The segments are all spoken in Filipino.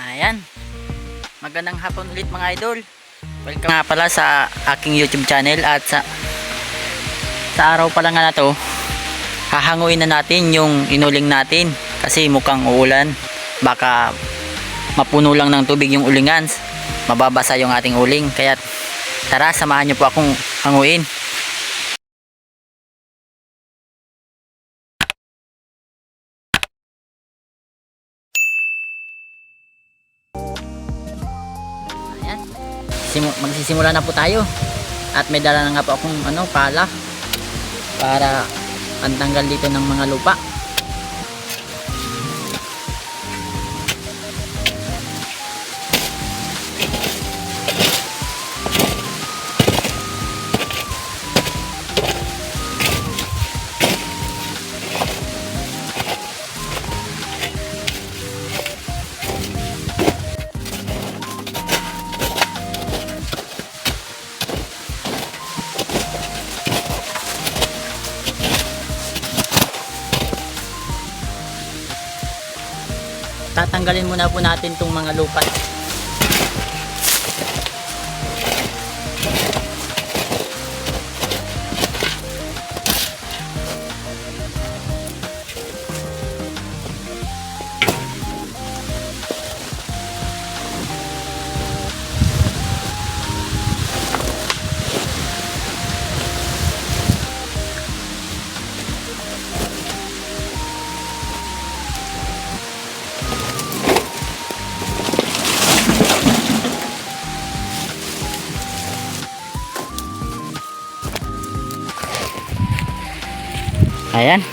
Ayan, magandang hapon ulit mga idol. Welcome nga pala sa aking YouTube channel. At sa araw pala nga na to, hahanguin na natin yung inuling natin kasi mukhang uulan. Baka mapuno lang ng tubig yung ulingan, mababasa yung ating uling. Kaya tara, samahan nyo po akong hanguin. Magsisimula na po tayo at may dala na nga po akong pala para pantanggal dito ng mga lupa. Tatanggalin muna po natin itong mga lupa. Ayan,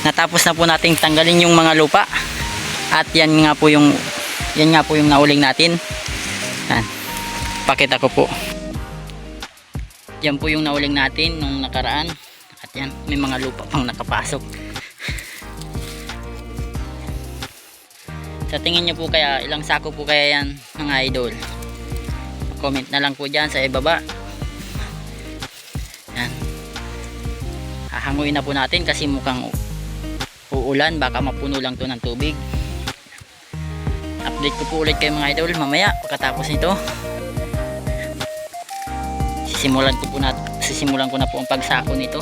natapos na po nating tanggalin yung mga lupa. At yan nga po yung nauling natin. Ayan, pakita ko po. Yan po yung nauling natin nung nakaraan. At yan, may mga lupa pang nakapasok. Sa tingin nyo po kaya, ilang sako po kaya yan mga idol? Comment na lang po dyan sa ibaba. Yan, hahanguin na po natin kasi mukhang uulan, baka mapuno lang to ng tubig. Update ko po ulit kayo mga idol mamaya pagkatapos nito. Sisimulan ko na po ang pagsako nito.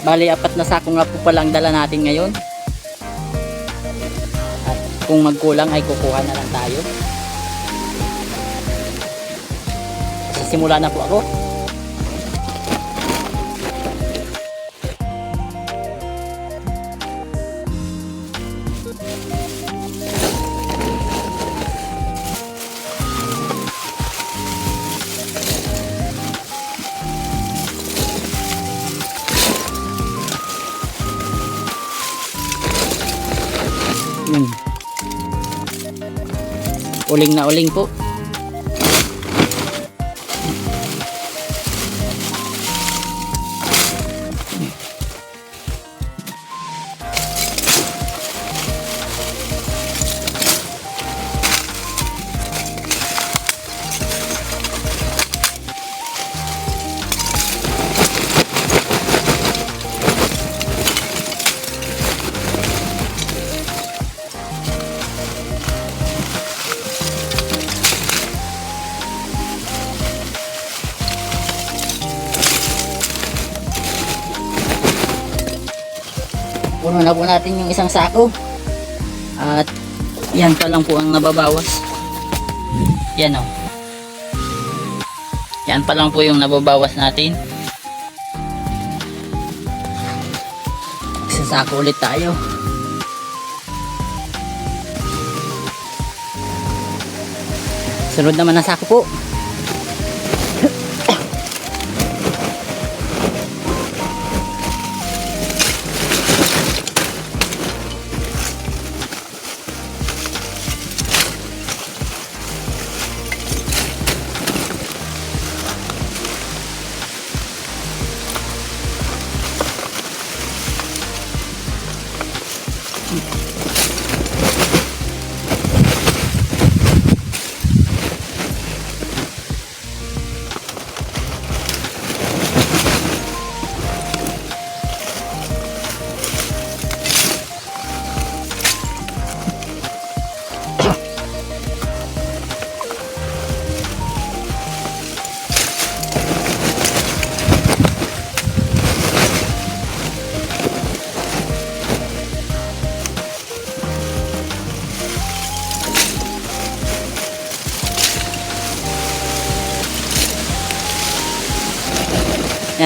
Bali 4 na sako nga po palang dala natin ngayon. At kung magkulang ay kukuha na lang tayo. Simula na po ako. Uling na uling po. Puno na po natin yung isang sako. At yan pa lang po ang nababawas. Yan o. Yan pa lang po yung nababawas natin. Isang sako ulit tayo. Sunod naman ang sako po.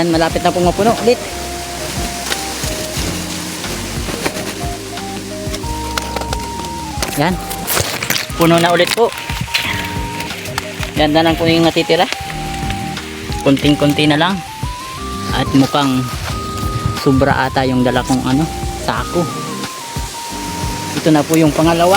Yan, malapit na pong mapuno ulit. Yan. Puno na ulit po. Yan na lang po yung natitira. Kunting-kunti na lang. At mukhang sobra ata yung dala kong sako. Ito na po yung pangalawa.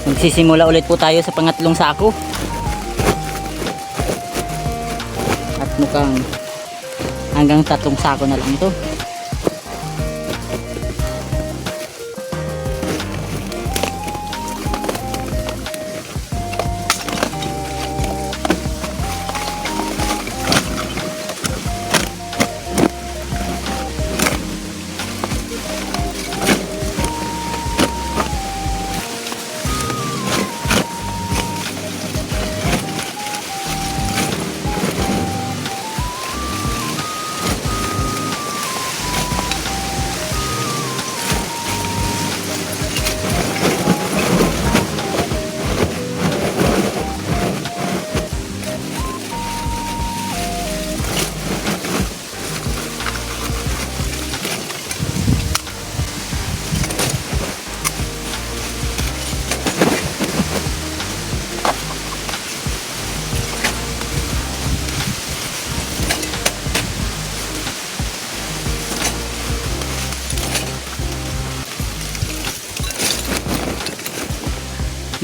Magsisimula ulit po tayo sa pangatlong sako. At mukhang hanggang 3 sako na lang ito.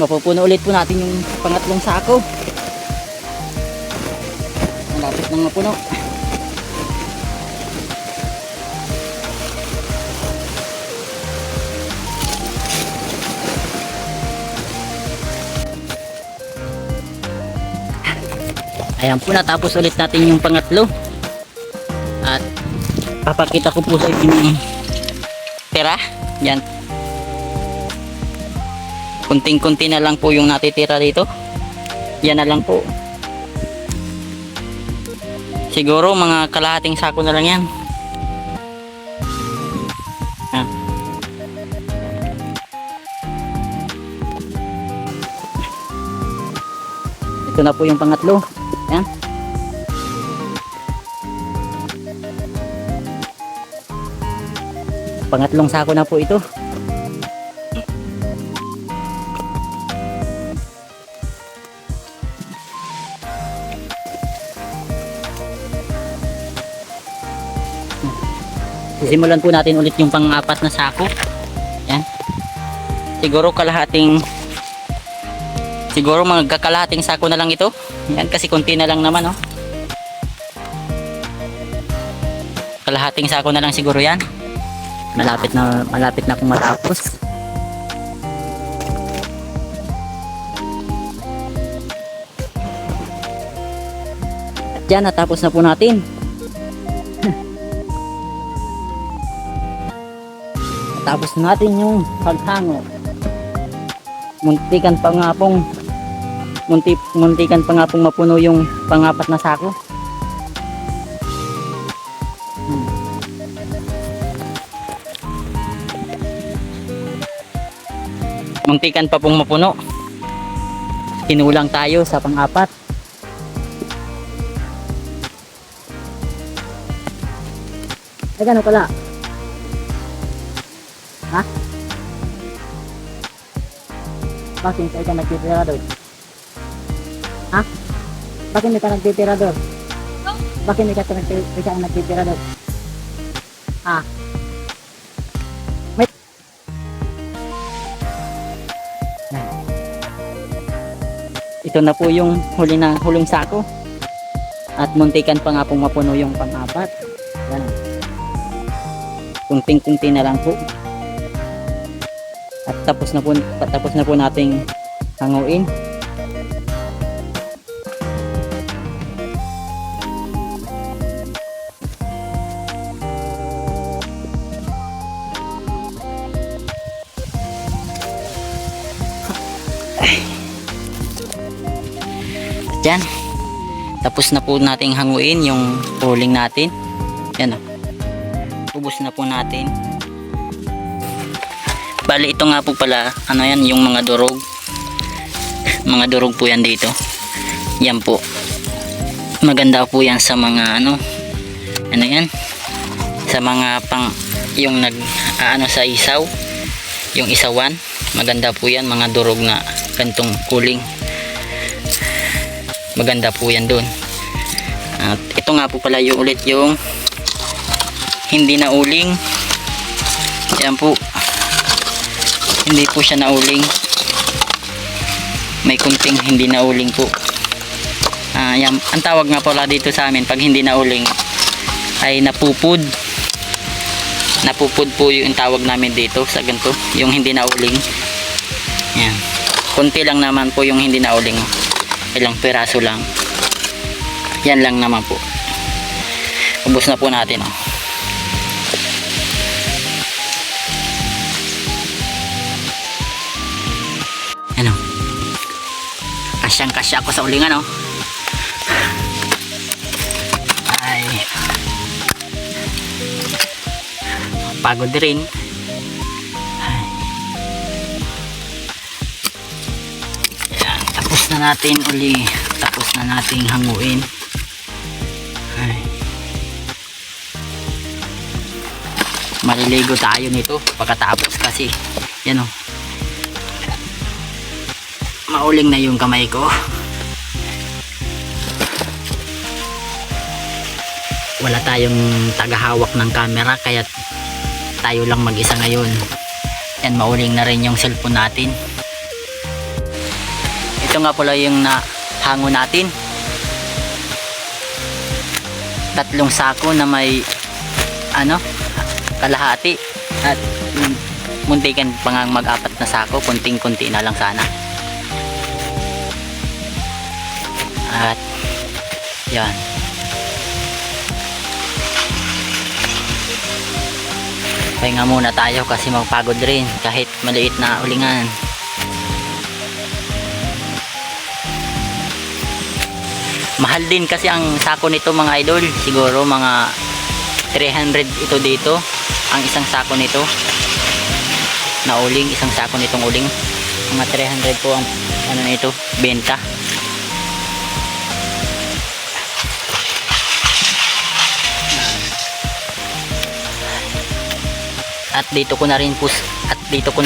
Mapupuno ulit po natin yung pangatlong sako. Malapit nang mapuno. Ayan po, natapos ulit natin yung pangatlo. At papakita ko po sa inyo yung tira. Yan. Kunting-kunti na lang po yung natitira dito. Yan na lang po. Siguro mga kalahating sako na lang yan. Ah. Ito na po yung pangatlo. Yan. Pangatlong sako na po ito. Simulan po natin ulit yung pang-apat na sako. Yan. Siguro mga kalahating sako na lang ito. Yan, kasi konti na lang naman, oh. Kalahating sako na lang siguro yan. Malapit na kung matapos. At yan, natapos na po natin. Tapos natin yung paghango. Muntikan pa nga pong mapuno yung pangapat na sako. Muntikan pa pong mapuno. Kinulang tayo sa pang-apat. Ay, gano'n pala. Ha? Bakit hindi ka nagtitira doon? Ha? Bakit hindi ka nagtitira doon? Bakit hindi ka nagtitira doon? Ha? May... Ito na po yung huling sako. At muntikan pa nga pong mapuno yung pang-apat. Yan. Kunting-kunti na lang po. At tapos na po nating hanguin. At yan, Tapos na po nating hanguin yung uling natin. Yan o. Ubos na po natin. Bali ito nga po pala, ano yan, yung mga durog. Mga durog po yan dito. Yan po. Maganda po yan sa mga ano yan, sa mga pang yung sa isaw, yung isawan. Maganda po yan, mga durog na gantong kuling. Maganda po yan doon. At ito nga po pala yung ulit yung hindi na uling. Yan po, hindi po siya nauling. May kunting hindi nauling po. Yan, ang tawag nga pala dito sa amin pag hindi nauling ay napupud. Napupud po yung tawag namin dito sa ganito, yung hindi nauling. Yan, kunti lang naman po yung hindi nauling, ilang piraso lang. Yan lang naman po. Ubos na po natin oh. Ano, kasyang kasya ako sa ulingan oh. Ay, pagod rin. Ay. Yan, tapos na natin uli, tapos na nating hanguin. Ay. Maliligo tayo nito pagkatapos kasi yan o, mauling na yung kamay ko. Wala tayong tagahawak ng camera kaya tayo lang mag-isa ngayon. Yan, mauling na rin yung cellphone natin. Ito nga pala yung nahango natin. 3 sako na may kalahati at muntikan pa nga mag-4 na sako, kunting-kunti na lang sana. At yan, pahinga muna tayo kasi magpagod rin kahit maliit na ulingan. Mahal din kasi ang sako nito mga idol, siguro mga 300 ito dito ang isang sako nito na uling. Isang sako nitong uling, mga 300 po ang nito benta. At dito ko na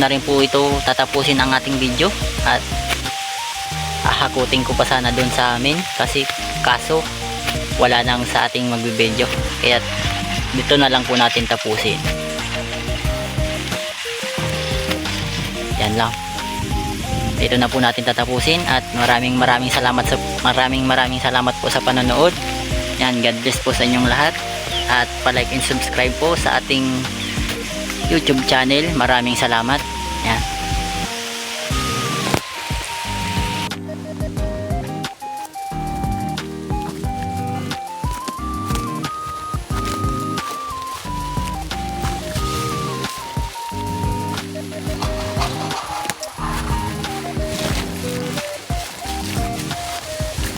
rin po ito tatapusin ang ating video at hahakutin ko pa sana doon sa amin kasi kaso wala nang sa ating magbibideo, kaya dito na lang po natin tapusin. Yan lang, dito na po natin tatapusin at maraming salamat po sa panonood. Yan, God bless po sa inyong lahat at pa-like and subscribe po sa ating YouTube channel. Maraming salamat. Yan.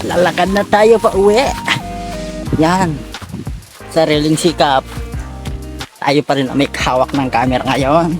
Lalakad na tayo pa uwi. Yan, sariling sikap. Tayo pa rin ang may hawak ng camera ngayon.